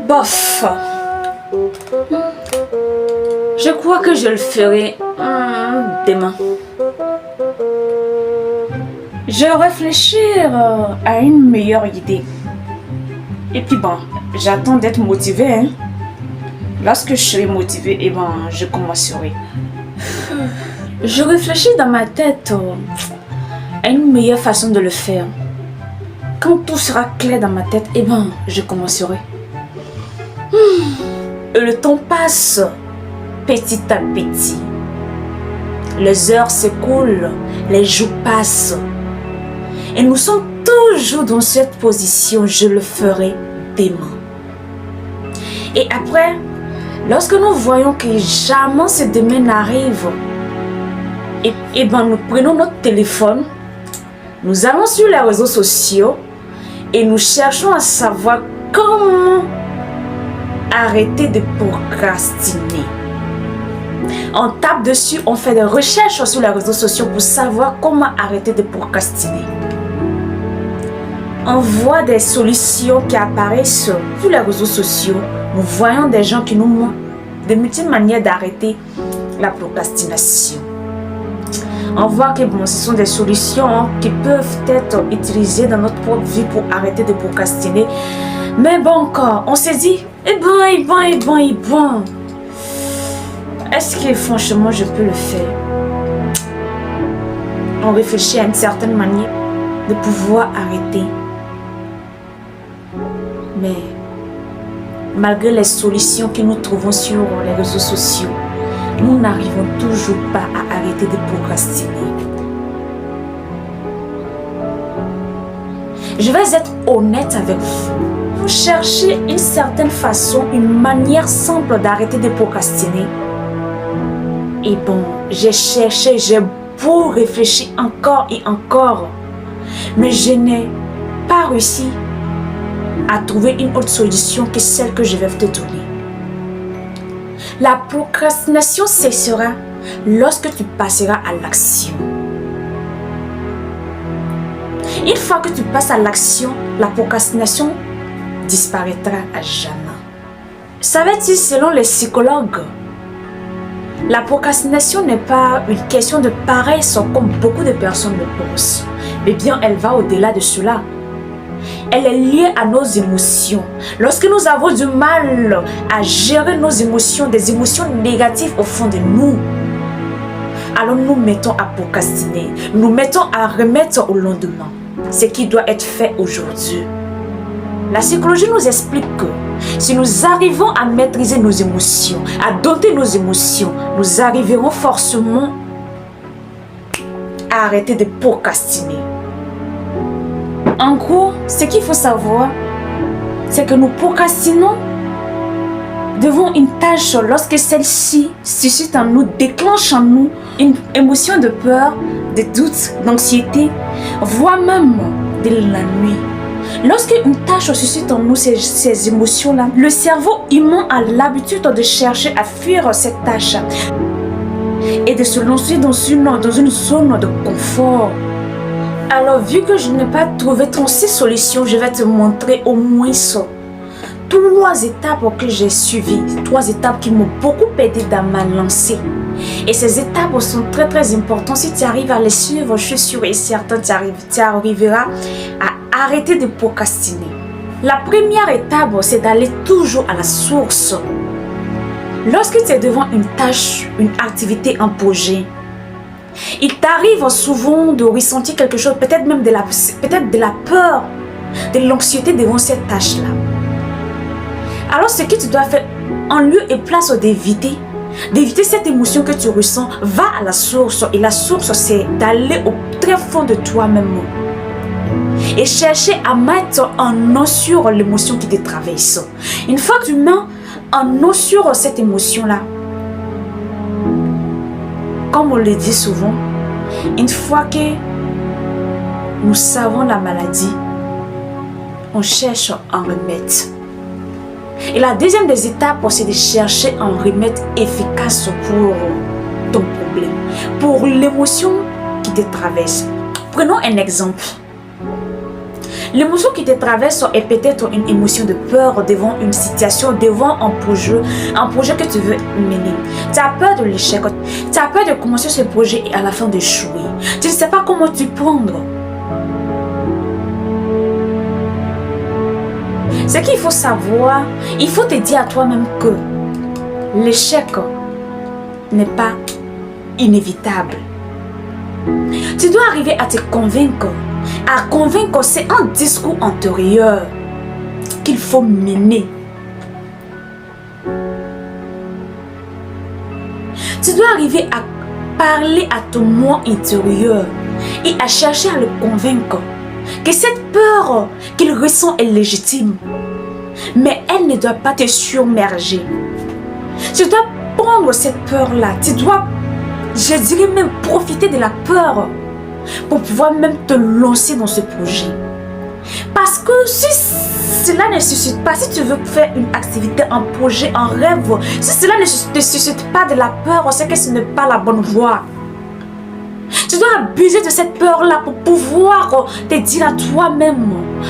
Bof. Je crois que je le ferai demain. Je vais réfléchir à une meilleure idée. Et puis bon, j'attends d'être motivée. Hein. Lorsque je serai motivée, je commencerai. Je réfléchis dans ma tête à une meilleure façon de le faire. Quand tout sera clair dans ma tête, je commencerai. Et le temps passe petit à petit. Les heures s'écoulent, les jours passent. Et nous sommes toujours dans cette position, je le ferai demain. Et après, lorsque nous voyons que jamais ce demain n'arrive, nous prenons notre téléphone, nous allons sur les réseaux sociaux et nous cherchons à savoir comment arrêter de procrastiner. On tape dessus, on fait des recherches sur les réseaux sociaux pour savoir comment arrêter de procrastiner. On voit des solutions qui apparaissent sur les réseaux sociaux. Nous voyons des gens qui nous montrent de multiples manières d'arrêter la procrastination. On voit que ce sont des solutions qui peuvent être utilisées dans notre propre vie pour arrêter de procrastiner. Mais bon encore, on s'est dit, est-ce que franchement je peux le faire? On réfléchit à une certaine manière de pouvoir arrêter. Mais malgré les solutions que nous trouvons sur les réseaux sociaux, nous n'arrivons toujours pas à arrêter de procrastiner. Je vais être honnête avec vous. Cherchez une certaine façon, une manière simple d'arrêter de procrastiner. Et j'ai cherché, j'ai beau réfléchir encore et encore, mais je n'ai pas réussi à trouver une autre solution que celle que je vais te donner. La procrastination cessera lorsque tu passeras à l'action. Une fois que tu passes à l'action, la procrastination disparaîtra à jamais. Savais-tu, selon les psychologues, la procrastination n'est pas une question de paresse comme beaucoup de personnes le pensent, mais bien elle va au-delà de cela. Elle est liée à nos émotions. Lorsque nous avons du mal à gérer nos émotions, des émotions négatives au fond de nous, alors nous mettons à procrastiner, nous mettons à remettre au lendemain ce qui doit être fait aujourd'hui. La psychologie nous explique que si nous arrivons à maîtriser nos émotions, à dompter nos émotions, nous arriverons forcément à arrêter de procrastiner. En gros, ce qu'il faut savoir, c'est que nous procrastinons devant une tâche lorsque celle-ci suscite en nous, déclenche en nous une émotion de peur, de doute, d'anxiété, voire même de l'ennui. Lorsque une tâche suscite en nous ces émotions-là, le cerveau humain a l'habitude de chercher à fuir cette tâche et de se lancer dans une zone de confort. Alors, vu que je n'ai pas trouvé 36 solutions, je vais te montrer au moins 3 étapes que j'ai suivies. 3 étapes qui m'ont beaucoup aidé dans ma lancée. Et ces étapes sont très très importantes. Si tu arrives à les suivre, je suis sûre et certaine tu arriveras à arrêter de procrastiner. La première étape, c'est d'aller toujours à la source. Lorsque tu es devant une tâche, une activité, un projet, il t'arrive souvent de ressentir quelque chose, peut-être même de la peur, de l'anxiété devant cette tâche-là. Alors ce que tu dois faire, en lieu et place d'éviter cette émotion que tu ressens, va à la source. Et la source, c'est d'aller au très fond de toi-même et chercher à mettre un nom sur l'émotion qui te traverse. Une fois que tu mets un nom sur cette émotion-là, comme on le dit souvent, une fois que nous savons la maladie, on cherche un remède. Et la deuxième des étapes, c'est de chercher un remède efficace pour ton problème, pour l'émotion qui te traverse. Prenons un exemple. L'émotion qui te traverse est peut-être une émotion de peur devant une situation, devant un projet que tu veux mener. Tu as peur de l'échec, tu as peur de commencer ce projet et à la fin d'échouer. Tu ne sais pas comment t'y prendre. Ce qu'il faut savoir, il faut te dire à toi-même que l'échec n'est pas inévitable. Tu dois arriver à te convaincre. À convaincre, c'est un discours intérieur qu'il faut mener. Tu dois arriver à parler à ton moi intérieur et à chercher à le convaincre que cette peur qu'il ressent est légitime. Mais elle ne doit pas te submerger. Tu dois prendre cette peur-là. Tu dois, je dirais même, profiter de la peur pour pouvoir même te lancer dans ce projet. Parce que si cela ne suscite pas, si tu veux faire une activité, un projet, un rêve, si cela ne te suscite pas de la peur, c'est que ce n'est pas la bonne voie. Tu dois abuser de cette peur-là pour pouvoir te dire à toi-même,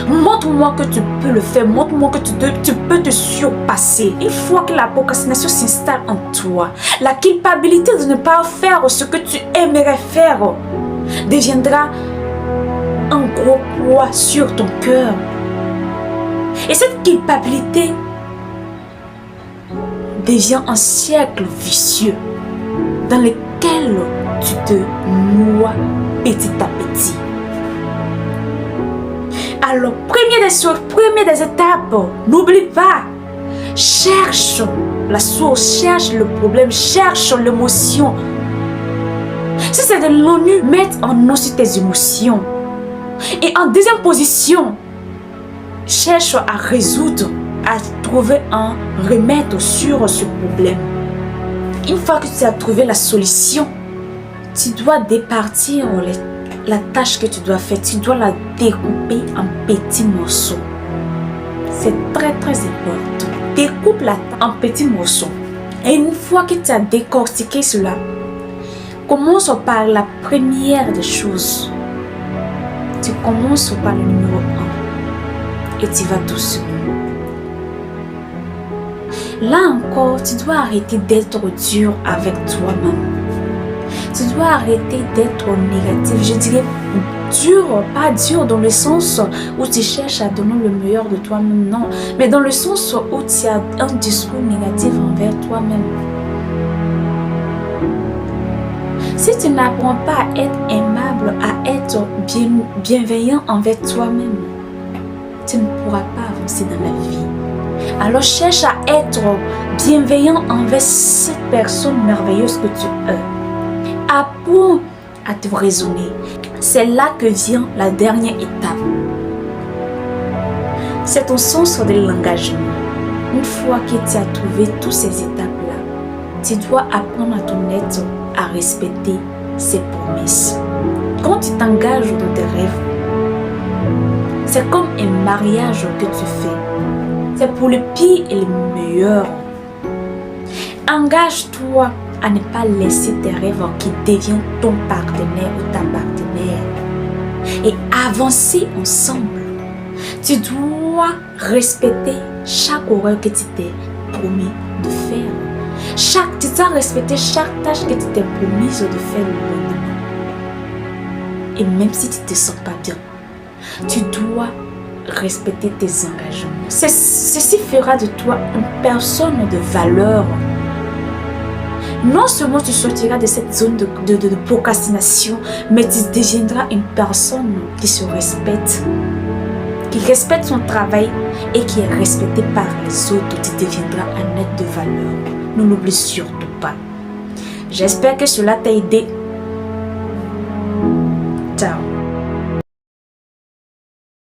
montre-moi que tu peux le faire, montre-moi que tu peux te surpasser. Une fois que la procrastination s'installe en toi, la culpabilité de ne pas faire ce que tu aimerais faire deviendra un gros poids sur ton cœur. Et cette culpabilité devient un cercle vicieux dans lequel tu te noies petit à petit. Alors, première des étapes, n'oublie pas, cherche la source, cherche le problème, cherche l'émotion. Si c'est de l'ennui, mets en nom sur tes émotions. Et en deuxième position, cherche à résoudre, à trouver un remède sur ce problème. Une fois que tu as trouvé la solution, tu dois départir la tâche que tu dois faire. Tu dois la découper en petits morceaux. C'est très très important. Découpe la tâche en petits morceaux. Et une fois que tu as décortiqué cela, commence par la première des choses. Tu commences par le numéro 1 et tu vas doucement. Là encore, tu dois arrêter d'être dur avec toi-même. Tu dois arrêter d'être négatif. Je dirais dur, pas dur dans le sens où tu cherches à donner le meilleur de toi-même, non. Mais dans le sens où tu as un discours négatif envers toi-même. Si tu n'apprends pas à être aimable, à être bienveillant envers toi-même, tu ne pourras pas avancer dans la vie. Alors cherche à être bienveillant envers cette personne merveilleuse que tu es. Apprends à te raisonner. C'est là que vient la dernière étape. C'est ton sens de l'engagement. Une fois que tu as trouvé toutes ces étapes-là, tu dois apprendre à ton être à respecter ses promesses. Quand tu t'engages dans tes rêves, c'est comme un mariage que tu fais. C'est pour le pire et le meilleur. Engage-toi à ne pas laisser tes rêves qui deviennent ton partenaire ou ta partenaire. Et avancer ensemble. Tu dois respecter chaque horaire que tu t'es promis de faire. Tu dois respecter chaque tâche que tu t'es promise de faire le lendemain. Et même si tu ne te sens pas bien, tu dois respecter tes engagements. Ceci fera de toi une personne de valeur. Non seulement tu sortiras de cette zone de procrastination, mais tu deviendras une personne qui se respecte, qui respecte son travail et qui est respectée par les autres. Tu deviendras un être de valeur. Ne l'oublie surtout pas. J'espère que cela t'a aidé